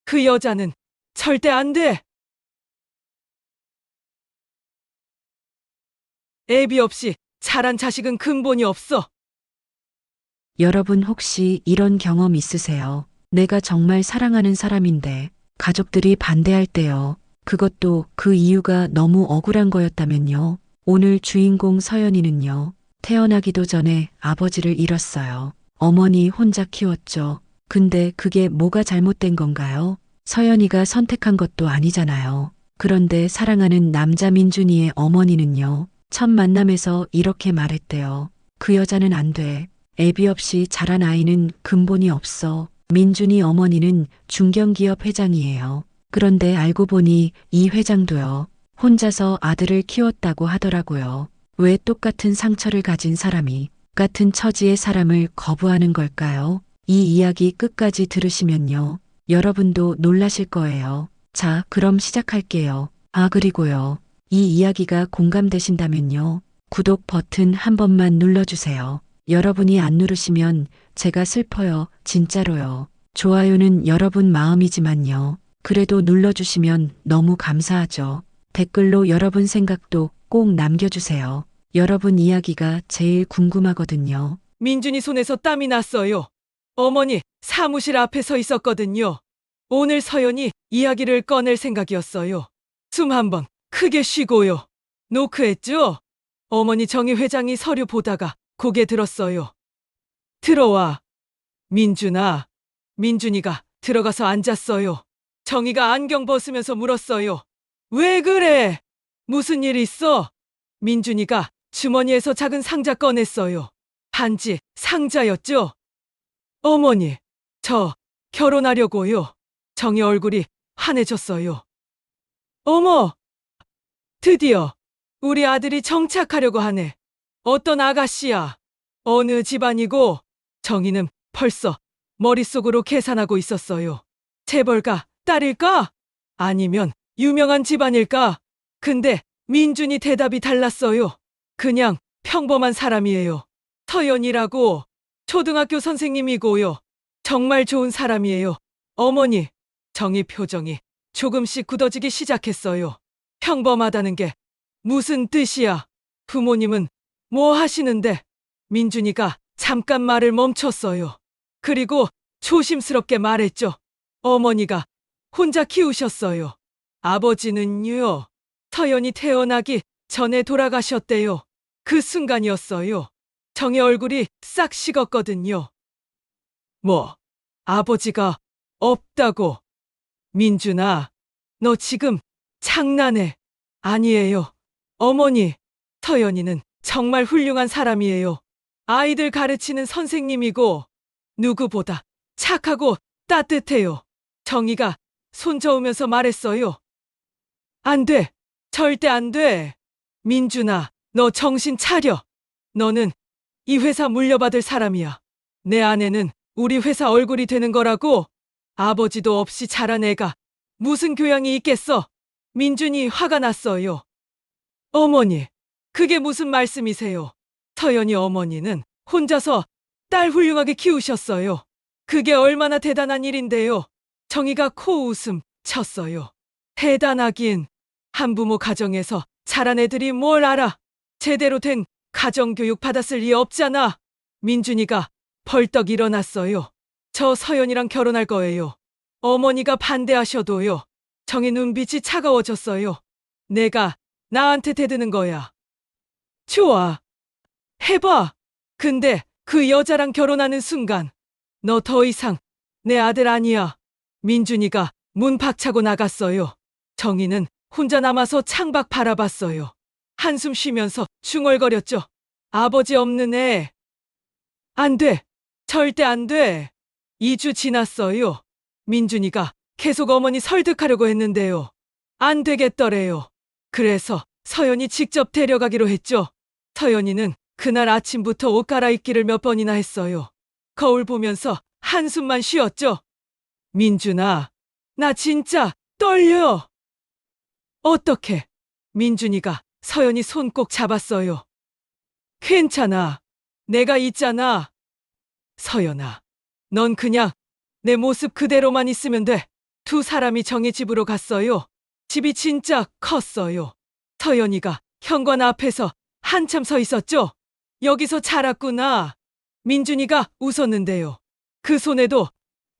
그 여자는 절대 안 돼. 애비 없이 자란 자식은 근본이 없어. 여러분 혹시 이런 경험 있으세요? 내가 정말 사랑하는 사람인데 가족들이 반대할 때요. 그것도 그 이유가 너무 억울한 거였다면요. 오늘 주인공 서연이는요. 태어나기도 전에 아버지를 잃었어요. 어머니 혼자 키웠죠. 근데 그게 뭐가 잘못된 건가요? 서연이가 선택한 것도 아니잖아요. 그런데 사랑하는 남자 민준이의 어머니는요. 첫 만남에서 이렇게 말했대요. 그 여자는 안 돼. 애비 없이 자란 아이는 근본이 없어. 민준이 어머니는 중견기업 회장이에요. 그런데 알고 보니 이 회장도요. 혼자서 아들을 키웠다고 하더라고요. 왜 똑같은 상처를 가진 사람이 같은 처지의 사람을 거부하는 걸까요? 이 이야기 끝까지 들으시면요. 여러분도 놀라실 거예요. 자, 그럼 시작할게요. 아, 그리고요. 이 이야기가 공감되신다면요. 구독 버튼 한 번만 눌러주세요. 여러분이 안 누르시면 제가 슬퍼요. 진짜로요. 좋아요는 여러분 마음이지만요. 그래도 눌러주시면 너무 감사하죠. 댓글로 여러분 생각도 꼭 남겨주세요. 여러분 이야기가 제일 궁금하거든요. 민준이 손에서 땀이 났어요. 어머니 사무실 앞에 서 있었거든요. 오늘 서연이 이야기를 꺼낼 생각이었어요. 숨 한 번 크게 쉬고요. 노크했죠? 어머니 정희 회장이 서류 보다가 고개 들었어요. 들어와. 민준아. 민준이가 들어가서 앉았어요. 정희가 안경 벗으면서 물었어요. 왜 그래? 무슨 일 있어? 민준이가 주머니에서 작은 상자 꺼냈어요. 반지 상자였죠? 어머니, 저 결혼하려고요. 정희 얼굴이 환해졌어요. 어머, 드디어 우리 아들이 정착하려고 하네. 어떤 아가씨야? 어느 집안이고? 정희는 벌써 머릿속으로 계산하고 있었어요. 재벌가 딸일까? 아니면 유명한 집안일까? 근데 민준이 대답이 달랐어요. 그냥 평범한 사람이에요. 서연이라고 초등학교 선생님이고요. 정말 좋은 사람이에요. 어머니, 정희 표정이 조금씩 굳어지기 시작했어요. 평범하다는 게 무슨 뜻이야? 부모님은 뭐 하시는데? 민준이가 잠깐 말을 멈췄어요. 그리고 조심스럽게 말했죠. 어머니가 혼자 키우셨어요. 아버지는요. 서연이 태어나기 전에 돌아가셨대요. 그 순간이었어요. 정의 얼굴이 싹 식었거든요. 뭐, 아버지가 없다고. 민준아, 너 지금 장난해. 아니에요. 어머니, 서연이는 정말 훌륭한 사람이에요. 아이들 가르치는 선생님이고, 누구보다 착하고 따뜻해요. 정희가 손 저으면서 말했어요. 안 돼. 절대 안 돼. 민준아, 너 정신 차려. 너는 이 회사 물려받을 사람이야. 내 아내는 우리 회사 얼굴이 되는 거라고. 아버지도 없이 자란 애가 무슨 교양이 있겠어. 민준이 화가 났어요. 어머니, 그게 무슨 말씀이세요? 서연이 어머니는 혼자서 딸 훌륭하게 키우셨어요. 그게 얼마나 대단한 일인데요. 정희가 코웃음 쳤어요. 대단하긴. 한부모 가정에서 자란 애들이 뭘 알아. 제대로 된 가정교육 받았을 리 없잖아. 민준이가 벌떡 일어났어요. 저 서연이랑 결혼할 거예요. 어머니가 반대하셔도요. 정의 눈빛이 차가워졌어요. 내가 나한테 대드는 거야. 좋아. 해봐. 근데 그 여자랑 결혼하는 순간 너 더 이상 내 아들 아니야. 민준이가 문 박차고 나갔어요. 정희는 혼자 남아서 창밖 바라봤어요. 한숨 쉬면서 중얼거렸죠. 아버지 없는 애. 안 돼. 절대 안 돼. 2주 지났어요. 민준이가 계속 어머니 설득하려고 했는데요. 안 되겠더래요. 그래서 서연이 직접 데려가기로 했죠. 서연이는 그날 아침부터 옷 갈아입기를 몇 번이나 했어요. 거울 보면서 한숨만 쉬었죠. 민준아, 나 진짜 떨려. 어떡해. 민준이가 서연이 손 꼭 잡았어요. 괜찮아. 내가 있잖아. 서연아, 넌 그냥 내 모습 그대로만 있으면 돼. 두 사람이 정희 집으로 갔어요. 집이 진짜 컸어요. 서연이가 현관 앞에서 한참 서 있었죠. 여기서 자랐구나. 민준이가 웃었는데요. 그 손에도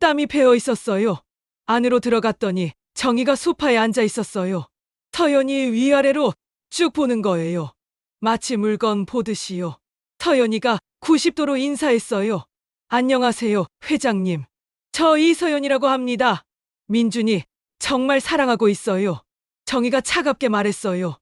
땀이 배어 있었어요. 안으로 들어갔더니 정희가 소파에 앉아 있었어요. 서연이 위아래로 쭉 보는 거예요. 마치 물건 보듯이요. 서연이가 90도로 인사했어요. 안녕하세요, 회장님. 저 이서연이라고 합니다. 민준이 정말 사랑하고 있어요. 정희가 차갑게 말했어요.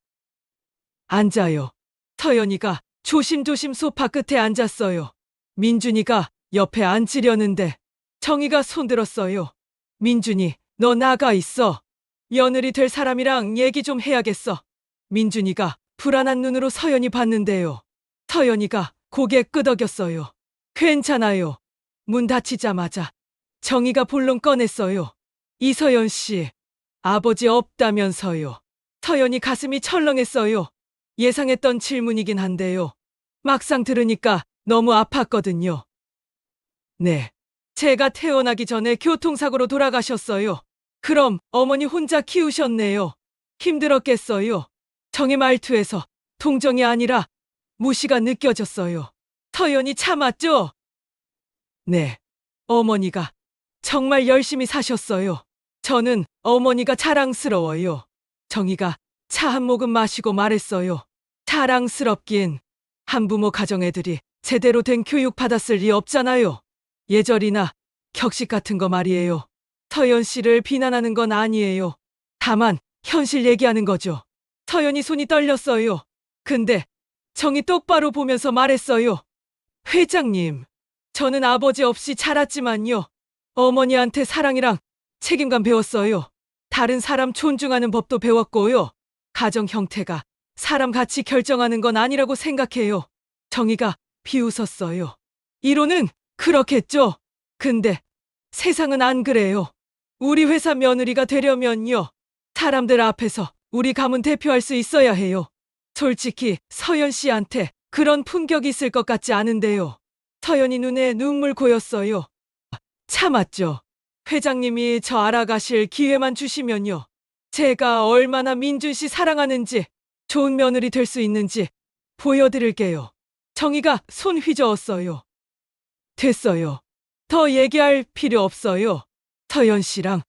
앉아요. 서연이가 조심조심 소파 끝에 앉았어요. 민준이가 옆에 앉으려는데 정희가 손들었어요. 민준이, 너 나가 있어. 며느리 될 사람이랑 얘기 좀 해야겠어. 민준이가 불안한 눈으로 서연이 봤는데요. 서연이가 고개 끄덕였어요. 괜찮아요. 문 닫히자마자 정희가 본론 꺼냈어요. 이서연 씨, 아버지 없다면서요. 서연이 가슴이 철렁했어요. 예상했던 질문이긴 한데요. 막상 들으니까 너무 아팠거든요. 네. 제가 태어나기 전에 교통사고로 돌아가셨어요. 그럼 어머니 혼자 키우셨네요. 힘들었겠어요. 정의 말투에서 동정이 아니라 무시가 느껴졌어요. 서연이 참았죠? 네. 어머니가 정말 열심히 사셨어요. 저는 어머니가 자랑스러워요. 정희가 차 한 모금 마시고 말했어요. 자랑스럽긴. 한부모 가정 애들이 제대로 된 교육 받았을 리 없잖아요. 예절이나 격식 같은 거 말이에요. 서연 씨를 비난하는 건 아니에요. 다만 현실 얘기하는 거죠. 서연이 손이 떨렸어요. 근데 정이 똑바로 보면서 말했어요. 회장님, 저는 아버지 없이 자랐지만요. 어머니한테 사랑이랑 책임감 배웠어요. 다른 사람 존중하는 법도 배웠고요. 가정 형태가 사람 가치 결정하는 건 아니라고 생각해요. 정희가 비웃었어요. 이론은 그렇겠죠. 근데 세상은 안 그래요. 우리 회사 며느리가 되려면요. 사람들 앞에서 우리 가문 대표할 수 있어야 해요. 솔직히 서연 씨한테 그런 품격이 있을 것 같지 않은데요. 서연이 눈에 눈물 고였어요. 참았죠. 회장님이 저 알아가실 기회만 주시면요. 제가 얼마나 민준 씨 사랑하는지, 좋은 며느리 될 수 있는지 보여드릴게요. 정희가 손 휘저었어요. 됐어요. 더 얘기할 필요 없어요. 서연 씨랑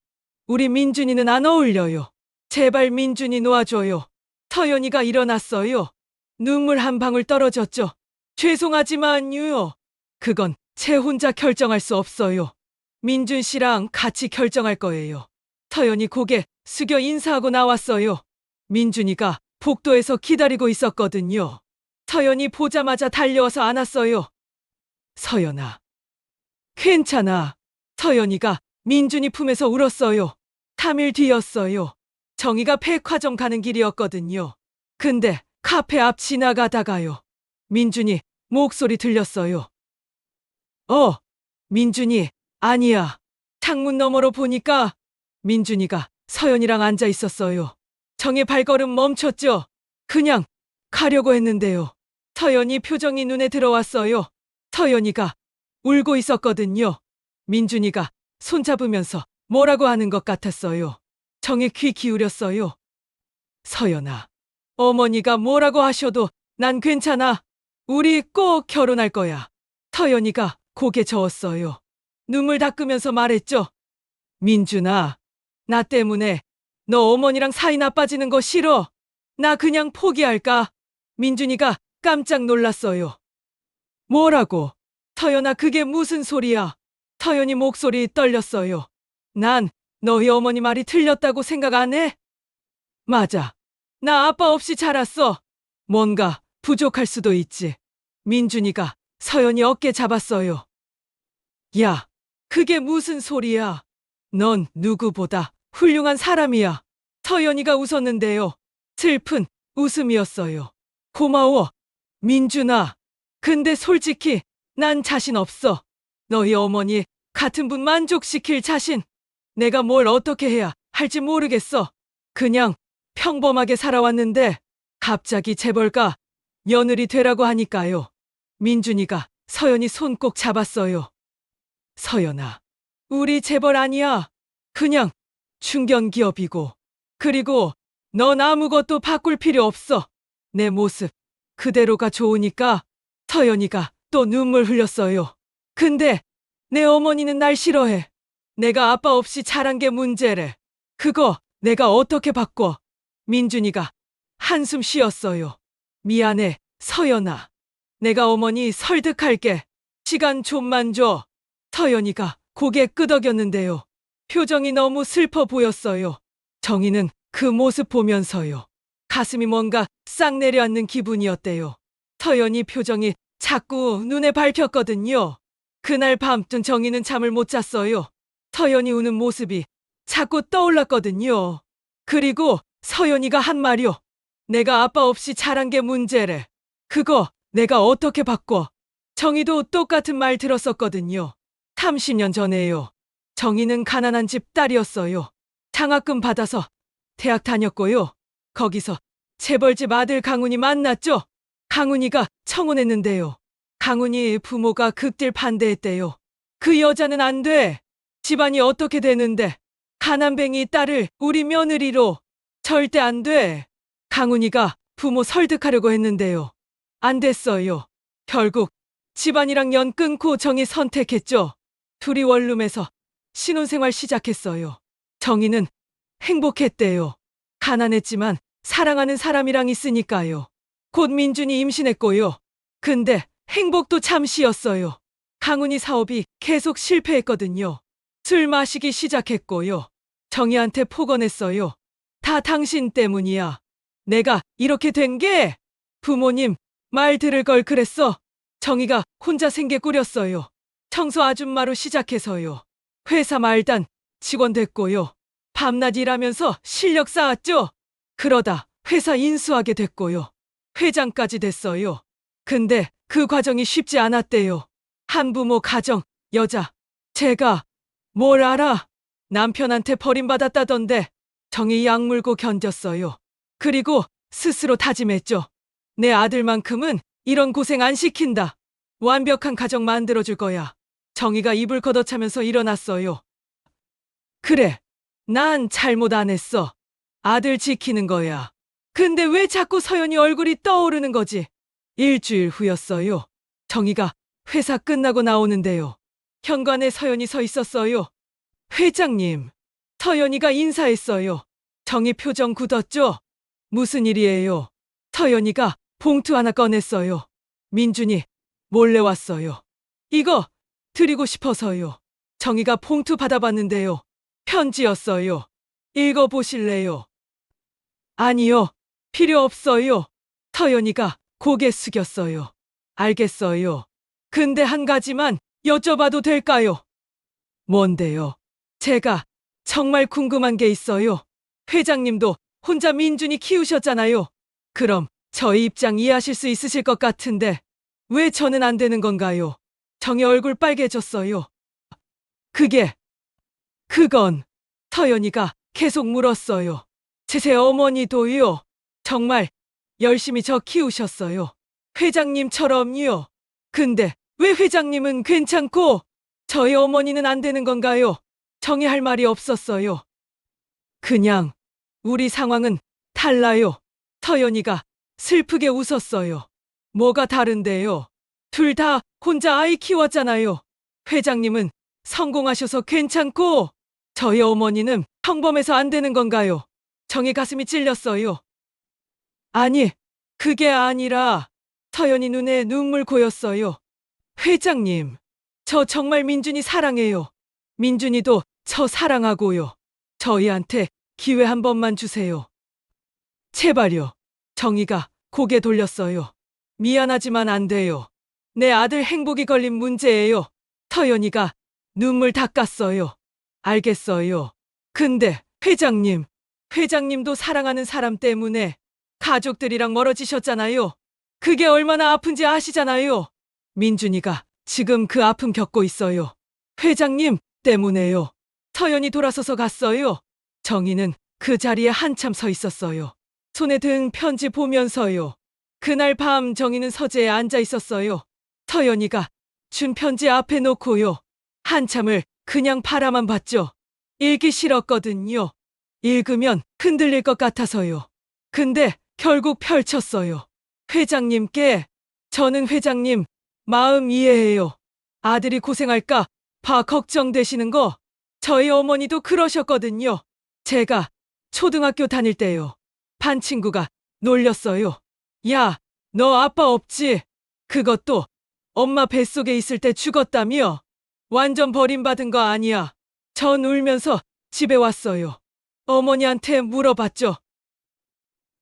우리 민준이는 안 어울려요. 제발 민준이 놓아줘요. 서연이가 일어났어요. 눈물 한 방울 떨어졌죠. 죄송하지만요. 그건 제 혼자 결정할 수 없어요. 민준 씨랑 같이 결정할 거예요. 서연이 고개 숙여 인사하고 나왔어요. 민준이가 복도에서 기다리고 있었거든요. 서연이 보자마자 달려와서 안았어요. 서연아. 괜찮아. 서연이가 민준이 품에서 울었어요. 3일 뒤였어요. 정희가 백화점 가는 길이었거든요. 근데 카페 앞 지나가다가요. 민준이 목소리 들렸어요. 민준이, 아니야. 창문 너머로 보니까 민준이가 서연이랑 앉아 있었어요. 정의 발걸음 멈췄죠. 그냥 가려고 했는데요. 서연이 표정이 눈에 들어왔어요. 서연이가 울고 있었거든요. 민준이가 손잡으면서 뭐라고 하는 것 같았어요. 정의 귀 기울였어요. 서연아, 어머니가 뭐라고 하셔도 난 괜찮아. 우리 꼭 결혼할 거야. 서연이가 고개 저었어요. 눈물 닦으면서 말했죠. 민준아, 나 때문에 너 어머니랑 사이 나빠지는 거 싫어. 나 그냥 포기할까? 민준이가 깜짝 놀랐어요. 뭐라고? 서연아, 그게 무슨 소리야? 서연이 목소리 떨렸어요. 난 너희 어머니 말이 틀렸다고 생각 안 해? 맞아. 나 아빠 없이 자랐어. 뭔가 부족할 수도 있지. 민준이가 서연이 어깨 잡았어요. 야, 그게 무슨 소리야? 넌 누구보다 훌륭한 사람이야. 서연이가 웃었는데요. 슬픈 웃음이었어요. 고마워, 민준아. 근데 솔직히 난 자신 없어. 너희 어머니 같은 분 만족시킬 자신. 내가 뭘 어떻게 해야 할지 모르겠어. 그냥 평범하게 살아왔는데 갑자기 재벌가 며느리 되라고 하니까요. 민준이가 서연이 손 꼭 잡았어요. 서연아, 우리 재벌 아니야. 그냥 중견기업이고. 그리고 넌 아무것도 바꿀 필요 없어. 내 모습 그대로가 좋으니까. 서연이가 또 눈물 흘렸어요. 근데 내 어머니는 날 싫어해. 내가 아빠 없이 자란 게 문제래. 그거 내가 어떻게 바꿔? 민준이가 한숨 쉬었어요. 미안해, 서연아. 내가 어머니 설득할게. 시간 좀만 줘. 서연이가 고개 끄덕였는데요. 표정이 너무 슬퍼 보였어요. 정희는 그 모습 보면서요. 가슴이 뭔가 싹 내려앉는 기분이었대요. 서연이 표정이 자꾸 눈에 밟혔거든요. 그날 밤쯤 정희는 잠을 못 잤어요. 서연이 우는 모습이 자꾸 떠올랐거든요. 그리고 서연이가 한 말이요. 내가 아빠 없이 자란 게 문제래. 그거 내가 어떻게 바꿔? 정희도 똑같은 말 들었었거든요. 30년 전에요. 정희는 가난한 집 딸이었어요. 장학금 받아서 대학 다녔고요. 거기서 재벌집 아들 강훈이 만났죠. 강훈이가 청혼했는데요. 강훈이 부모가 극딜 반대했대요. 그 여자는 안 돼. 집안이 어떻게 되는데. 가난뱅이 딸을 우리 며느리로. 절대 안 돼. 강훈이가 부모 설득하려고 했는데요. 안 됐어요. 결국 집안이랑 연 끊고 정희 선택했죠. 둘이 원룸에서 신혼생활 시작했어요. 정희는 행복했대요. 가난했지만 사랑하는 사람이랑 있으니까요. 곧 민준이 임신했고요. 근데 행복도 잠시였어요. 강훈이 사업이 계속 실패했거든요. 술 마시기 시작했고요. 정희한테 폭언했어요. 다 당신 때문이야. 내가 이렇게 된 게 부모님 말 들을 걸 그랬어. 정희가 혼자 생계 꾸렸어요. 청소 아줌마로 시작해서요. 회사 말단 직원 됐고요. 밤낮 일하면서 실력 쌓았죠. 그러다 회사 인수하게 됐고요. 회장까지 됐어요. 근데 그 과정이 쉽지 않았대요. 한부모 가정, 여자. 제가 뭘 알아? 남편한테 버림받았다던데 정희 약물고 견뎠어요. 그리고 스스로 다짐했죠. 내 아들만큼은 이런 고생 안 시킨다. 완벽한 가정 만들어줄 거야. 정희가 입을 걷어차면서 일어났어요. 그래, 난 잘못 안 했어. 아들 지키는 거야. 근데 왜 자꾸 서연이 얼굴이 떠오르는 거지? 일주일 후였어요. 정희가 회사 끝나고 나오는데요. 현관에 서연이 서 있었어요. 회장님, 서연이가 인사했어요. 정희 표정 굳었죠? 무슨 일이에요? 서연이가 봉투 하나 꺼냈어요. 민준이 몰래 왔어요. 이거 드리고 싶어서요. 정희가 봉투 받아봤는데요. 편지였어요. 읽어보실래요? 아니요. 필요 없어요. 서연이가 고개 숙였어요. 알겠어요. 근데 한 가지만 여쭤봐도 될까요? 뭔데요? 제가 정말 궁금한 게 있어요. 회장님도 혼자 민준이 키우셨잖아요. 그럼 저희 입장 이해하실 수 있으실 것 같은데 왜 저는 안 되는 건가요? 정희 얼굴 빨개졌어요. 그건 서연이가 계속 물었어요. 제 어머니도요. 정말 열심히 저 키우셨어요. 회장님처럼요. 근데 왜 회장님은 괜찮고 저희 어머니는 안 되는 건가요? 정희 할 말이 없었어요. 그냥 우리 상황은 달라요. 서연이가 슬프게 웃었어요. 뭐가 다른데요? 둘 다 혼자 아이 키웠잖아요. 회장님은 성공하셔서 괜찮고 저희 어머니는 평범해서 안 되는 건가요? 정희 가슴이 찔렸어요. 아니, 그게 아니라 서연이 눈에 눈물 고였어요. 회장님, 저 정말 민준이 사랑해요. 민준이도 저 사랑하고요. 저희한테 기회 한 번만 주세요. 제발요. 정희가 고개 돌렸어요. 미안하지만 안 돼요. 내 아들 행복이 걸린 문제예요. 서연이가 눈물 닦았어요. 알겠어요. 근데 회장님도 사랑하는 사람 때문에 가족들이랑 멀어지셨잖아요. 그게 얼마나 아픈지 아시잖아요. 민준이가 지금 그 아픔 겪고 있어요. 회장님 때문에요. 서연이 돌아서서 갔어요. 정희는 그 자리에 한참 서 있었어요. 손에 든 편지 보면서요. 그날 밤 정희는 서재에 앉아 있었어요. 서연이가 준 편지 앞에 놓고요. 한참을 그냥 바라만 봤죠. 읽기 싫었거든요. 읽으면 흔들릴 것 같아서요. 근데 결국 펼쳤어요. 회장님께 저는 회장님 마음 이해해요. 아들이 고생할까 봐 걱정되시는 거 저희 어머니도 그러셨거든요. 제가 초등학교 다닐 때요. 반 친구가 놀렸어요. 야, 너 아빠 없지? 그것도 엄마 뱃속에 있을 때 죽었다며? 완전 버림받은 거 아니야. 전 울면서 집에 왔어요. 어머니한테 물어봤죠.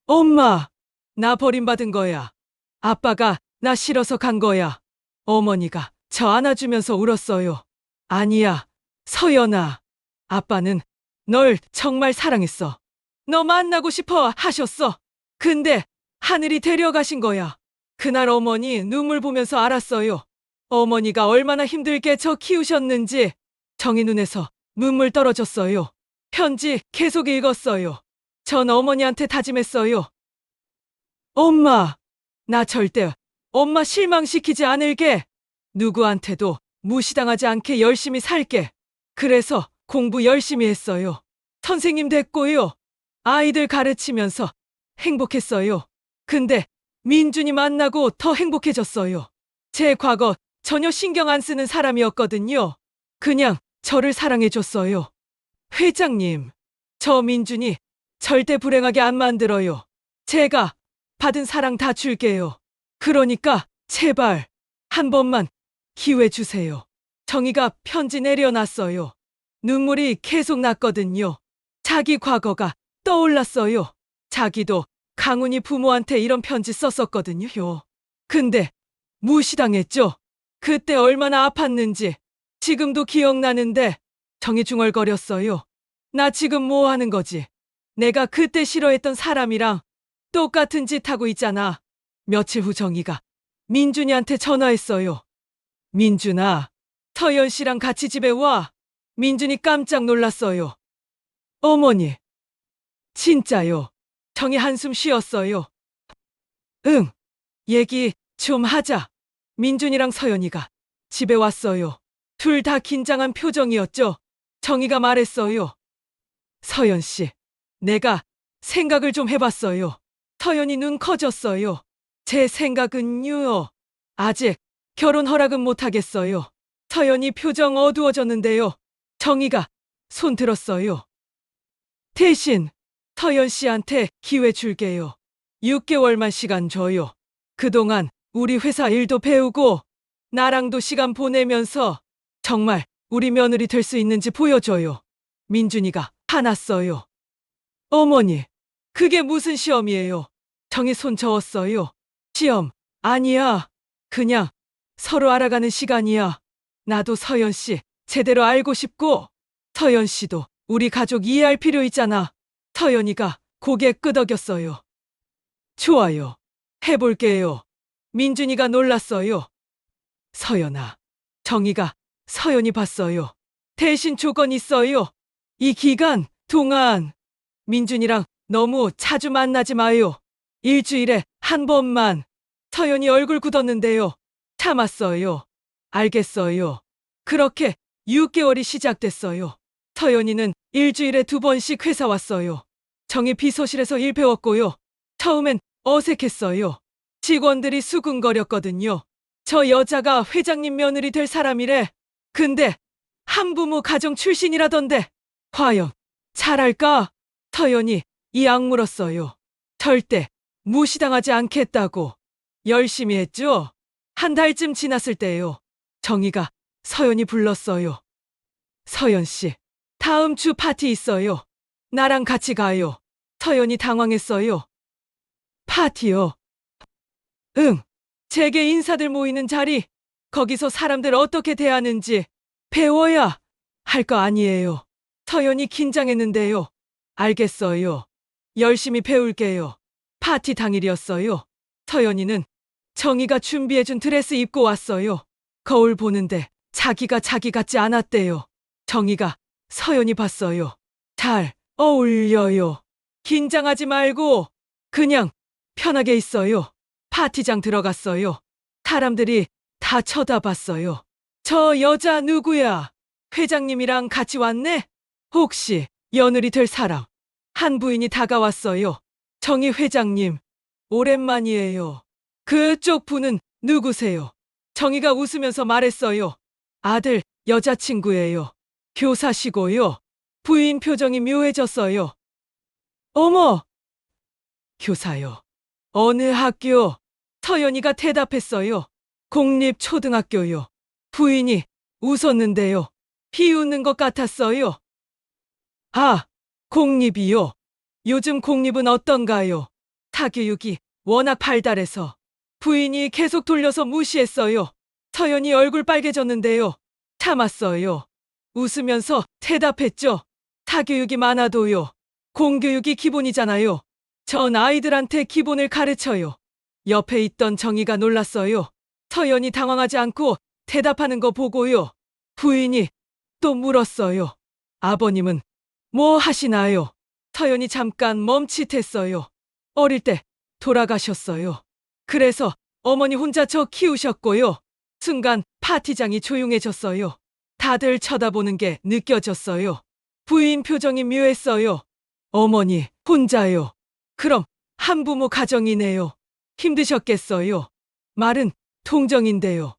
엄마, 나 버림받은 거야. 아빠가 나 싫어서 간 거야. 어머니가 저 안아주면서 울었어요. 아니야, 서연아. 아빠는 널 정말 사랑했어. 너 만나고 싶어 하셨어. 근데 하늘이 데려가신 거야. 그날 어머니 눈물 보면서 알았어요. 어머니가 얼마나 힘들게 저 키우셨는지. 정희 눈에서 눈물 떨어졌어요. 편지 계속 읽었어요. 전 어머니한테 다짐했어요. 엄마, 나 절대 엄마 실망시키지 않을게. 누구한테도 무시당하지 않게 열심히 살게. 그래서 공부 열심히 했어요. 선생님 됐고요. 아이들 가르치면서 행복했어요. 근데 민준이 만나고 더 행복해졌어요. 제 과거 전혀 신경 안 쓰는 사람이었거든요. 그냥 저를 사랑해줬어요. 회장님, 저 민준이 절대 불행하게 안 만들어요. 제가 받은 사랑 다 줄게요. 그러니까 제발 한 번만 기회 주세요. 정희가 편지 내려놨어요. 눈물이 계속 났거든요. 자기 과거가 떠올랐어요. 자기도 강훈이 부모한테 이런 편지 썼었거든요. 근데 무시당했죠. 그때 얼마나 아팠는지 지금도 기억나는데 정이 중얼거렸어요. 나 지금 뭐 하는 거지? 내가 그때 싫어했던 사람이랑 똑같은 짓 하고 있잖아. 며칠 후 정희가 민준이한테 전화했어요. 민준아, 서연 씨랑 같이 집에 와. 민준이 깜짝 놀랐어요. 어머니, 진짜요? 정희 한숨 쉬었어요. 응, 얘기 좀 하자. 민준이랑 서연이가 집에 왔어요. 둘 다 긴장한 표정이었죠. 정희가 말했어요. 서연 씨, 내가 생각을 좀 해봤어요. 서연이 눈 커졌어요. 제 생각은요. 아직 결혼 허락은 못하겠어요. 서연이 표정 어두워졌는데요. 정희가 손 들었어요. 대신 서연 씨한테 기회 줄게요. 6개월만 시간 줘요. 그동안 우리 회사 일도 배우고 나랑도 시간 보내면서 정말 우리 며느리 될 수 있는지 보여줘요. 민준이가 화났어요. 어머니, 그게 무슨 시험이에요? 정희 손 저었어요. 시험 아니야. 그냥 서로 알아가는 시간이야. 나도 서연 씨 제대로 알고 싶고 서연 씨도 우리 가족 이해할 필요 있잖아. 서연이가 고개 끄덕였어요. 좋아요. 해볼게요. 민준이가 놀랐어요. 서연아, 정희가 서연이 봤어요. 대신 조건 있어요. 이 기간 동안 민준이랑 너무 자주 만나지 마요. 일주일에 한 번만. 서연이 얼굴 굳었는데요. 참았어요. 알겠어요. 그렇게 6개월이 시작됐어요. 서연이는 일주일에 2번씩 회사 왔어요. 정희 비서실에서 일 배웠고요. 처음엔 어색했어요. 직원들이 수군거렸거든요. 저 여자가 회장님 며느리 될 사람이래. 근데 한부모 가정 출신이라던데 과연 잘할까? 서연이 이 악물었어요. 절대 무시당하지 않겠다고. 열심히 했죠? 한 달쯤 지났을 때요. 정희가 서연이 불렀어요. 서연 씨, 다음 주 파티 있어요. 나랑 같이 가요. 서연이 당황했어요. 파티요? 응. 재계 인사들 모이는 자리. 거기서 사람들 어떻게 대하는지 배워야 할 거 아니에요. 서연이 긴장했는데요. 알겠어요. 열심히 배울게요. 파티 당일이었어요. 서연이는 정희가 준비해준 드레스 입고 왔어요. 거울 보는데 자기가 자기 같지 않았대요. 정희가 서연이 봤어요. 잘 어울려요. 긴장하지 말고 그냥 편하게 있어요. 파티장 들어갔어요. 사람들이 다 쳐다봤어요. 저 여자 누구야? 회장님이랑 같이 왔네? 혹시 며느리 될 사람 한 부인이 다가왔어요. 정희 회장님, 오랜만이에요. 그쪽 분은 누구세요? 정희가 웃으면서 말했어요. 아들, 여자친구예요. 교사시고요. 부인 표정이 묘해졌어요. 어머! 교사요. 어느 학교? 서연이가 대답했어요. 공립초등학교요. 부인이 웃었는데요. 비웃는 것 같았어요. 아, 공립이요. 요즘 공립은 어떤가요? 사교육이 워낙 발달해서 부인이 계속 돌려서 무시했어요. 서연이 얼굴 빨개졌는데요. 참았어요. 웃으면서 대답했죠. 사교육이 많아도요. 공교육이 기본이잖아요. 전 아이들한테 기본을 가르쳐요. 옆에 있던 정희가 놀랐어요. 서연이 당황하지 않고 대답하는 거 보고요. 부인이 또 물었어요. 아버님은 뭐 하시나요? 서연이 잠깐 멈칫했어요. 어릴 때 돌아가셨어요. 그래서 어머니 혼자 저 키우셨고요. 순간 파티장이 조용해졌어요. 다들 쳐다보는 게 느껴졌어요. 부인 표정이 묘했어요. 어머니 혼자요. 그럼 한부모 가정이네요. 힘드셨겠어요. 말은 동정인데요.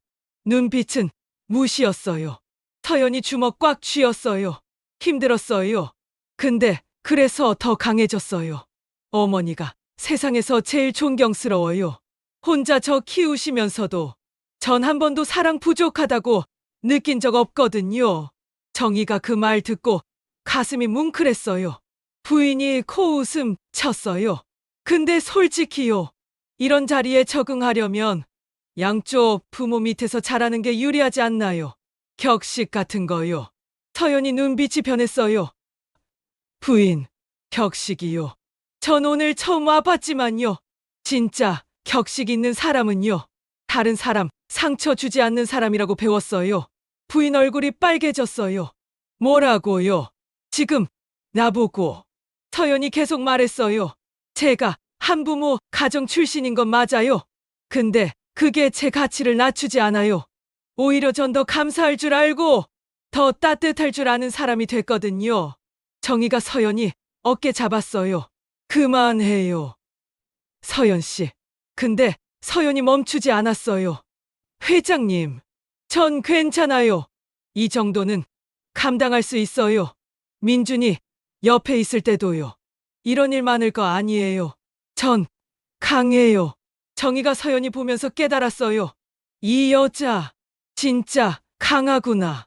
눈빛은 무시였어요. 서연이 주먹 꽉 쥐었어요. 힘들었어요. 근데 그래서 더 강해졌어요. 어머니가 세상에서 제일 존경스러워요. 혼자 저 키우시면서도 전 한 번도 사랑 부족하다고 느낀 적 없거든요. 정희가 그 말 듣고 가슴이 뭉클했어요. 부인이 코웃음 쳤어요. 근데 솔직히요. 이런 자리에 적응하려면 양쪽 부모 밑에서 자라는 게 유리하지 않나요? 격식 같은 거요. 서연이 눈빛이 변했어요. 부인, 격식이요. 전 오늘 처음 와봤지만요. 진짜 격식 있는 사람은요. 다른 사람 상처 주지 않는 사람이라고 배웠어요. 부인 얼굴이 빨개졌어요. 뭐라고요? 지금 나보고. 서연이 계속 말했어요. 제가 한부모 가정 출신인 건 맞아요. 근데 그게 제 가치를 낮추지 않아요. 오히려 전 더 감사할 줄 알고 더 따뜻할 줄 아는 사람이 됐거든요. 정희가 서연이 어깨 잡았어요. 그만해요. 서연 씨. 근데 서연이 멈추지 않았어요. 회장님, 전 괜찮아요. 이 정도는 감당할 수 있어요. 민준이 옆에 있을 때도요. 이런 일 많을 거 아니에요. 전 강해요. 정희가 서연이 보면서 깨달았어요. 이 여자 진짜 강하구나.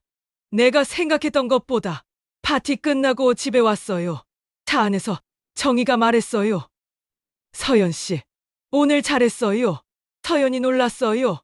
내가 생각했던 것보다. 파티 끝나고 집에 왔어요. 차 안에서 정희가 말했어요. 서연 씨, 오늘 잘했어요. 서연이 놀랐어요.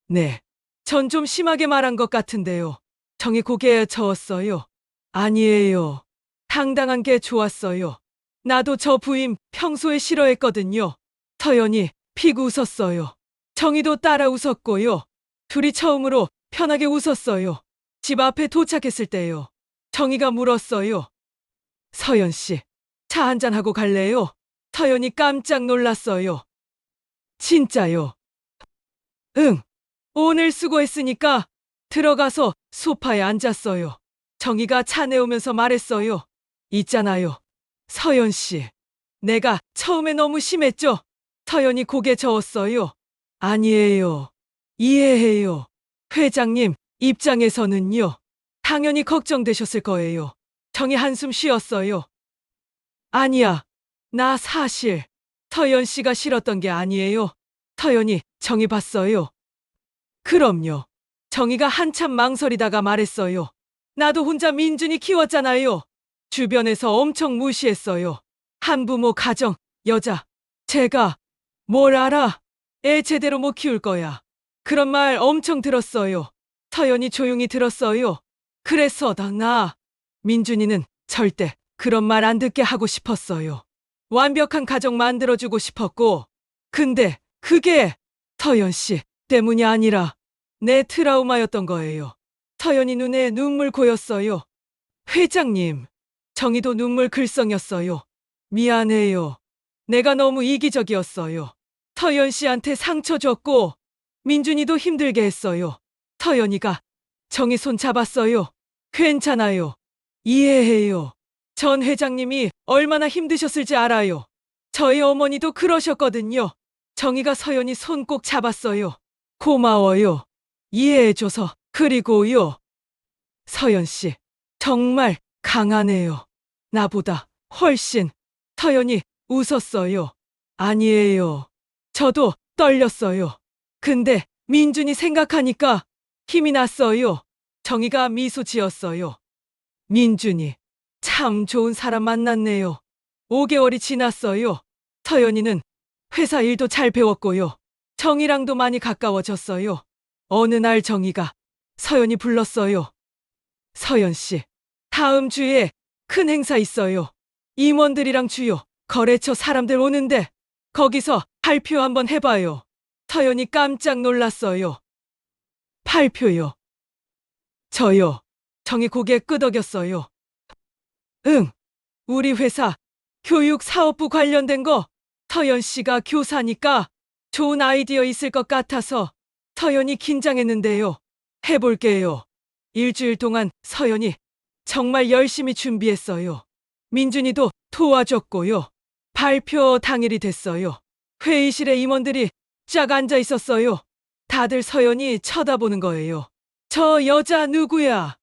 네, 전 좀 심하게 말한 것 같은데요. 정희 고개에 저었어요. 아니에요. 당당한 게 좋았어요. 나도 저 부인 평소에 싫어했거든요. 서연이 피고 웃었어요. 정희도 따라 웃었고요. 둘이 처음으로 편하게 웃었어요. 집 앞에 도착했을 때요. 정희가 물었어요. 서연 씨, 차 한잔하고 갈래요? 서연이 깜짝 놀랐어요. 진짜요? 응. 오늘 수고했으니까 들어가서 소파에 앉았어요. 정희가 차 내오면서 말했어요. 있잖아요. 서연 씨. 내가 처음에 너무 심했죠? 서연이 고개 저었어요. 아니에요. 이해해요. 회장님 입장에서는요. 당연히 걱정되셨을 거예요. 정희 한숨 쉬었어요. 아니야. 나 사실 서연 씨가 싫었던 게 아니에요. 서연이 정희 봤어요. 그럼요. 정희가 한참 망설이다가 말했어요. 나도 혼자 민준이 키웠잖아요. 주변에서 엄청 무시했어요. 한부모 가정, 여자. 제가 뭘 알아? 애 제대로 못 키울 거야. 그런 말 엄청 들었어요. 서연이 조용히 들었어요. 그래서 나 민준이는 절대 그런 말 안 듣게 하고 싶었어요. 완벽한 가정 만들어주고 싶었고. 근데 그게 서연 씨 때문이 아니라 내 트라우마였던 거예요. 서연이 눈에 눈물 고였어요. 회장님, 정희도 눈물 글썽였어요. 미안해요. 내가 너무 이기적이었어요. 서연 씨한테 상처 줬고 민준이도 힘들게 했어요. 서연이가 정희 손 잡았어요. 괜찮아요. 이해해요. 전 회장님이 얼마나 힘드셨을지 알아요. 저희 어머니도 그러셨거든요. 정희가 서연이 손 꼭 잡았어요. 고마워요. 이해해줘서. 그리고요. 서연 씨, 정말 강하네요. 나보다 훨씬. 서연이 웃었어요. 아니에요. 저도 떨렸어요. 근데 민준이 생각하니까 힘이 났어요. 정희가 미소 지었어요. 민준이 참 좋은 사람 만났네요. 5개월이 지났어요. 서연이는 회사 일도 잘 배웠고요. 정희랑도 많이 가까워졌어요. 어느 날 정희가 서연이 불렀어요. 서연 씨, 다음 주에 큰 행사 있어요. 임원들이랑 주요 거래처 사람들 오는데 거기서 발표 한번 해봐요. 서연이 깜짝 놀랐어요. 발표요. 저요. 정희 고개 끄덕였어요. 응. 우리 회사 교육 사업부 관련된 거. 서연 씨가 교사니까 좋은 아이디어 있을 것 같아서. 서연이 긴장했는데요. 해볼게요. 일주일 동안 서연이 정말 열심히 준비했어요. 민준이도 도와줬고요. 발표 당일이 됐어요. 회의실에 임원들이 쫙 앉아 있었어요. 다들 서연이 쳐다보는 거예요. 저 여자 누구야?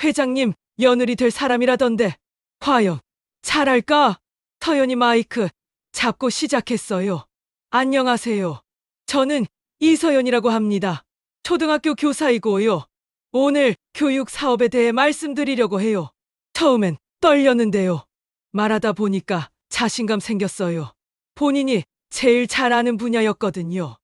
회장님 며느리 될 사람이라던데 과연 잘할까? 서연이 마이크 잡고 시작했어요. 안녕하세요. 저는 이서연이라고 합니다. 초등학교 교사이고요. 오늘 교육 사업에 대해 말씀드리려고 해요. 처음엔 떨렸는데요. 말하다 보니까 자신감 생겼어요. 본인이 제일 잘 아는 분야였거든요.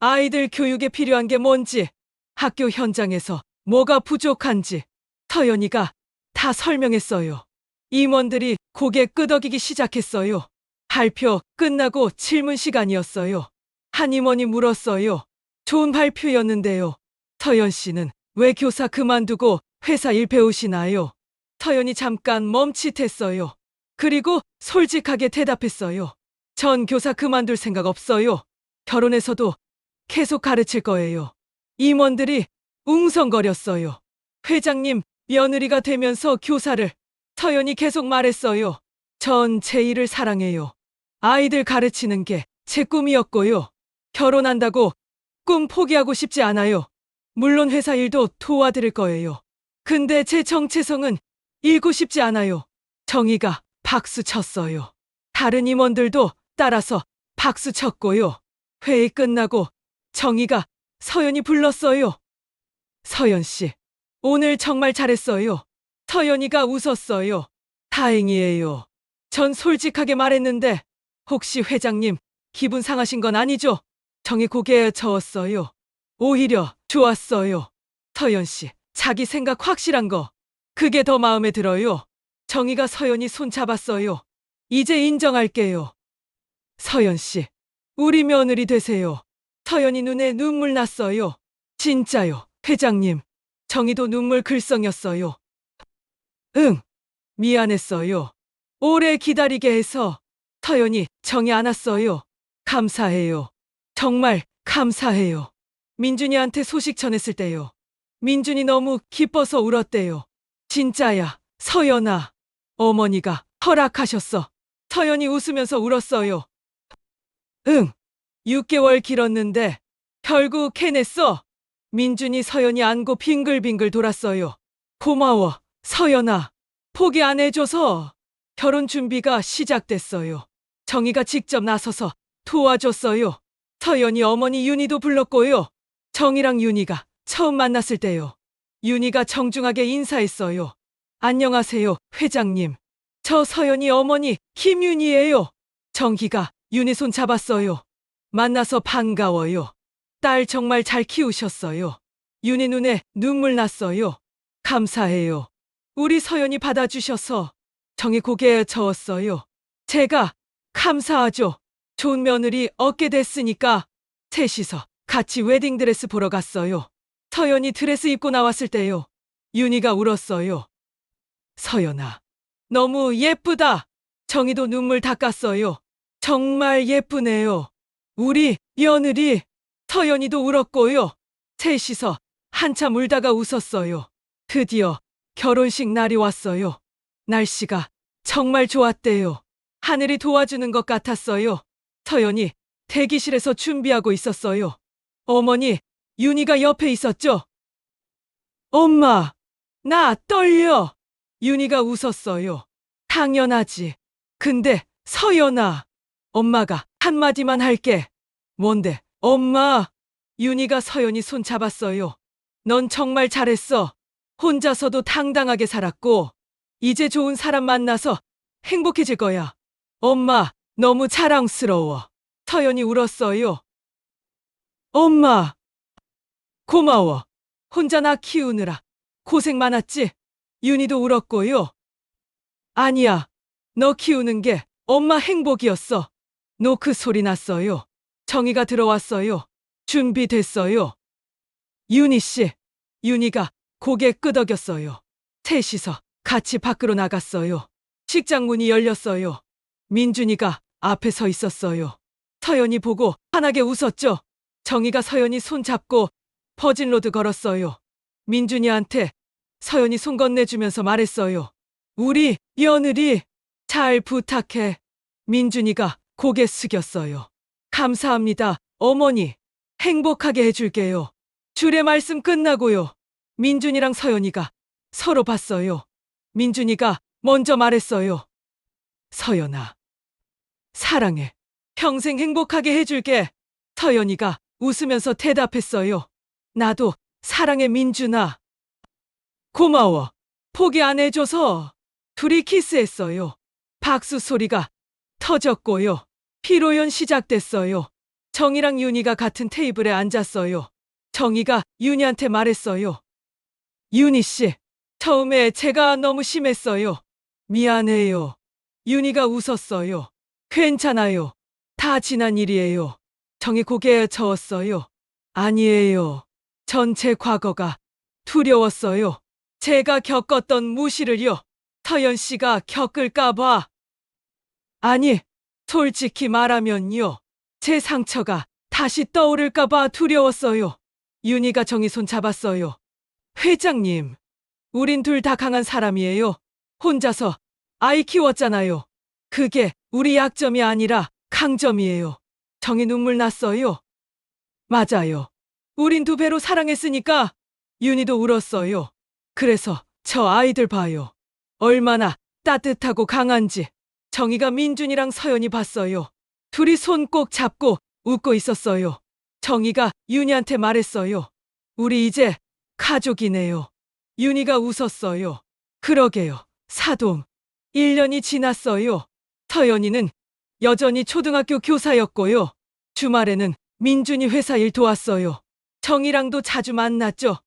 아이들 교육에 필요한 게 뭔지, 학교 현장에서 뭐가 부족한지 서연이가 다 설명했어요. 임원들이 고개 끄덕이기 시작했어요. 발표 끝나고 질문 시간이었어요. 한 임원이 물었어요. 좋은 발표였는데요. 서연 씨는 왜 교사 그만두고 회사 일 배우시나요? 서연이 잠깐 멈칫했어요. 그리고 솔직하게 대답했어요. 전 교사 그만둘 생각 없어요. 결혼해서도 계속 가르칠 거예요. 임원들이 웅성거렸어요. 회장님, 며느리가 되면서 교사를. 서연이 계속 말했어요. 전 제 일을 사랑해요. 아이들 가르치는 게 제 꿈이었고요. 결혼한다고 꿈 포기하고 싶지 않아요. 물론 회사 일도 도와드릴 거예요. 근데 제 정체성은 잃고 싶지 않아요. 정희가 박수 쳤어요. 다른 임원들도 따라서 박수 쳤고요. 회의 끝나고 정희가 서연이 불렀어요. 서연 씨, 오늘 정말 잘했어요. 서연이가 웃었어요. 다행이에요. 전 솔직하게 말했는데 혹시 회장님 기분 상하신 건 아니죠? 정희 고개에 저었어요. 오히려 좋았어요. 서연 씨, 자기 생각 확실한 거. 그게 더 마음에 들어요. 정희가 서연이 손 잡았어요. 이제 인정할게요. 서연 씨, 우리 며느리 되세요. 서연이 눈에 눈물 났어요. 진짜요, 회장님. 정희도 눈물 글썽였어요. 응, 미안했어요. 오래 기다리게 해서. 서연이 정이 안았어요. 감사해요. 정말 감사해요. 민준이한테 소식 전했을 때요. 민준이 너무 기뻐서 울었대요. 진짜야, 서연아. 어머니가 허락하셨어. 서연이 웃으면서 울었어요. 응, 6개월 길었는데 결국 해냈어. 민준이 서연이 안고 빙글빙글 돌았어요. 고마워, 서연아. 포기 안 해줘서. 결혼 준비가 시작됐어요. 정희가 직접 나서서 도와줬어요. 서연이 어머니 윤희도 불렀고요. 정희랑 윤희가 처음 만났을 때요. 윤희가 정중하게 인사했어요. 안녕하세요, 회장님. 저 서연이 어머니 김윤희예요. 정희가 윤희 손 잡았어요. 만나서 반가워요. 딸 정말 잘 키우셨어요. 윤희 눈에 눈물 났어요. 감사해요. 우리 서연이 받아주셔서. 정희 고개에 저었어요. 제가 감사하죠. 좋은 며느리 얻게 됐으니까. 셋이서 같이 웨딩드레스 보러 갔어요. 서연이 드레스 입고 나왔을 때요. 윤희가 울었어요. 서연아, 너무 예쁘다. 정희도 눈물 닦았어요. 정말 예쁘네요. 우리 며느리. 서연이도 울었고요. 셋이서 한참 울다가 웃었어요. 드디어 결혼식 날이 왔어요. 날씨가 정말 좋았대요. 하늘이 도와주는 것 같았어요. 서연이 대기실에서 준비하고 있었어요. 어머니, 윤희가 옆에 있었죠? 엄마, 나 떨려. 윤희가 웃었어요. 당연하지. 근데 서연아, 엄마가 한마디만 할게. 뭔데? 엄마. 윤희가 서연이 손 잡았어요. 넌 정말 잘했어. 혼자서도 당당하게 살았고, 이제 좋은 사람 만나서 행복해질 거야. 엄마, 너무 자랑스러워. 서연이 울었어요. 엄마, 고마워. 혼자 나 키우느라 고생 많았지? 윤희도 울었고요. 아니야. 너 키우는 게 엄마 행복이었어. 노크 소리 났어요. 정희가 들어왔어요. 준비됐어요. 윤희 씨. 윤희가 고개 끄덕였어요. 셋이서 같이 밖으로 나갔어요. 식장 문이 열렸어요. 민준이가 앞에 서 있었어요. 서연이 보고 환하게 웃었죠. 정희가 서연이 손 잡고 버진로드 걸었어요. 민준이한테 서연이 손 건네주면서 말했어요. 우리 며느리 잘 부탁해. 민준이가 고개 숙였어요. 감사합니다, 어머니. 행복하게 해줄게요. 주례 말씀 끝나고요. 민준이랑 서연이가 서로 봤어요. 민준이가 먼저 말했어요. 서연아, 사랑해. 평생 행복하게 해줄게. 서연이가 웃으면서 대답했어요. 나도 사랑해, 민준아. 고마워. 포기 안 해줘서. 둘이 키스했어요. 박수 소리가 터졌고요. 피로연 시작됐어요. 정희랑 윤희가 같은 테이블에 앉았어요. 정희가 윤희한테 말했어요. 윤희 씨, 처음에 제가 너무 심했어요. 미안해요. 윤희가 웃었어요. 괜찮아요. 다 지난 일이에요. 정희 고개에 저었어요. 아니에요. 전 제 과거가 두려웠어요. 제가 겪었던 무시를요. 서연 씨가 겪을까봐. 아니, 솔직히 말하면요. 제 상처가 다시 떠오를까봐 두려웠어요. 윤희가 정희 손 잡았어요. 회장님, 우린 둘 다 강한 사람이에요. 혼자서 아이 키웠잖아요. 그게 우리 약점이 아니라 강점이에요. 정희 눈물 났어요. 맞아요. 우린 두 배로 사랑했으니까. 윤희도 울었어요. 그래서 저 아이들 봐요. 얼마나 따뜻하고 강한지. 정희가 민준이랑 서연이 봤어요. 둘이 손 꼭 잡고 웃고 있었어요. 정희가 윤희한테 말했어요. 우리 이제 가족이네요. 윤희가 웃었어요. 그러게요. 사동. 1년이 지났어요. 서연이는 여전히 초등학교 교사였고요. 주말에는 민준이 회사 일 도왔어요. 정희랑도 자주 만났죠.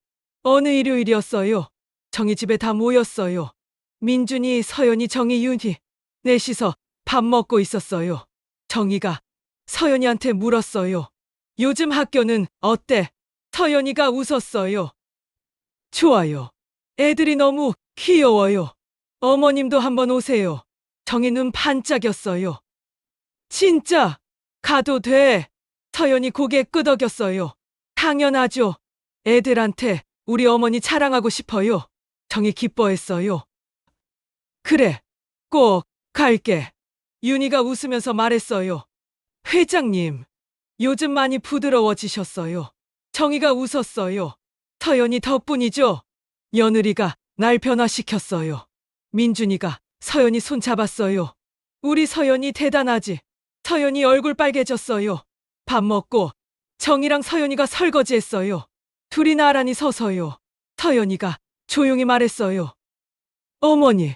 어느 일요일이었어요. 정희 집에 다 모였어요. 민준이, 서연이, 정희, 윤희 넷이서 밥 먹고 있었어요. 정희가 서연이한테 물었어요. 요즘 학교는 어때? 서연이가 웃었어요. 좋아요. 애들이 너무 귀여워요. 어머님도 한번 오세요. 정희 눈 반짝였어요. 진짜? 가도 돼. 서연이 고개 끄덕였어요. 당연하죠. 애들한테 우리 어머니 자랑하고 싶어요. 정희 기뻐했어요. 그래, 꼭 갈게. 윤희가 웃으면서 말했어요. 회장님, 요즘 많이 부드러워지셨어요. 정희가 웃었어요. 서연이 덕분이죠. 며느리가 날 변화시켰어요. 민준이가 서연이 손 잡았어요. 우리 서연이 대단하지. 서연이 얼굴 빨개졌어요. 밥 먹고 정희랑 서연이가 설거지했어요. 둘이 나란히 서서요. 서연이가 조용히 말했어요. 어머니.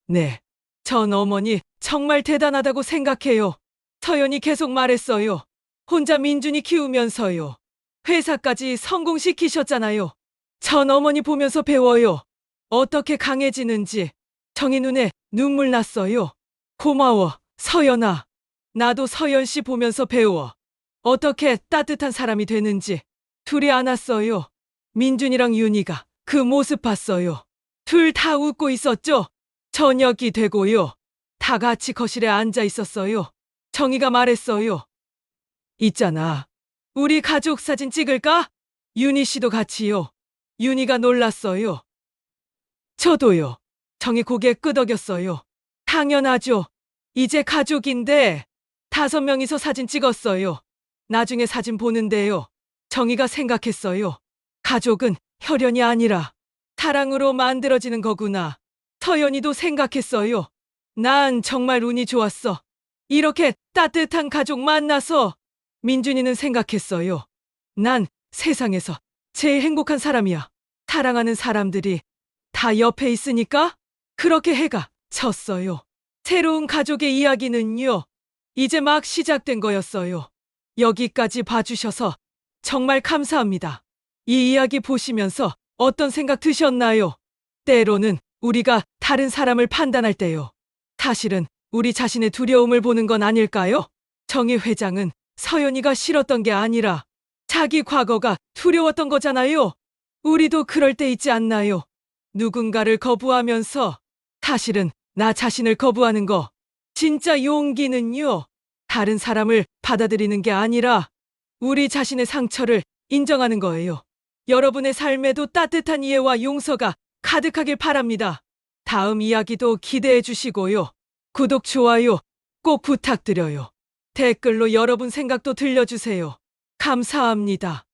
네, 전 어머니 정말 대단하다고 생각해요. 서연이 계속 말했어요. 혼자 민준이 키우면서요. 회사까지 성공시키셨잖아요. 전 어머니 보면서 배워요. 어떻게 강해지는지. 정희 눈에 눈물 났어요. 고마워, 서연아. 나도 서연 씨 보면서 배워. 어떻게 따뜻한 사람이 되는지. 둘이 안았어요. 민준이랑 윤희가 그 모습 봤어요. 둘 다 웃고 있었죠. 저녁이 되고요. 다 같이 거실에 앉아 있었어요. 정희가 말했어요. 있잖아. 우리 가족 사진 찍을까? 윤희 씨도 같이요. 윤희가 놀랐어요. 저도요. 정이 고개 끄덕였어요. 당연하죠. 이제 가족인데 5명이서 사진 찍었어요. 나중에 사진 보는데요. 정희가 생각했어요. 가족은 혈연이 아니라 사랑으로 만들어지는 거구나. 서연이도 생각했어요. 난 정말 운이 좋았어. 이렇게 따뜻한 가족 만나서. 민준이는 생각했어요. 난 세상에서 제일 행복한 사람이야. 사랑하는 사람들이 다 옆에 있으니까 그렇게 해가 쳤어요. 새로운 가족의 이야기는요. 이제 막 시작된 거였어요. 여기까지 봐주셔서 정말 감사합니다. 이 이야기 보시면서 어떤 생각 드셨나요? 때로는 우리가 다른 사람을 판단할 때요. 사실은 우리 자신의 두려움을 보는 건 아닐까요? 정희 회장은 서연이가 싫었던 게 아니라 자기 과거가 두려웠던 거잖아요. 우리도 그럴 때 있지 않나요? 누군가를 거부하면서 사실은 나 자신을 거부하는 거. 진짜 용기는요. 다른 사람을 받아들이는 게 아니라 우리 자신의 상처를 인정하는 거예요. 여러분의 삶에도 따뜻한 이해와 용서가 가득하길 바랍니다. 다음 이야기도 기대해 주시고요. 구독, 좋아요 꼭 부탁드려요. 댓글로 여러분 생각도 들려주세요. 감사합니다.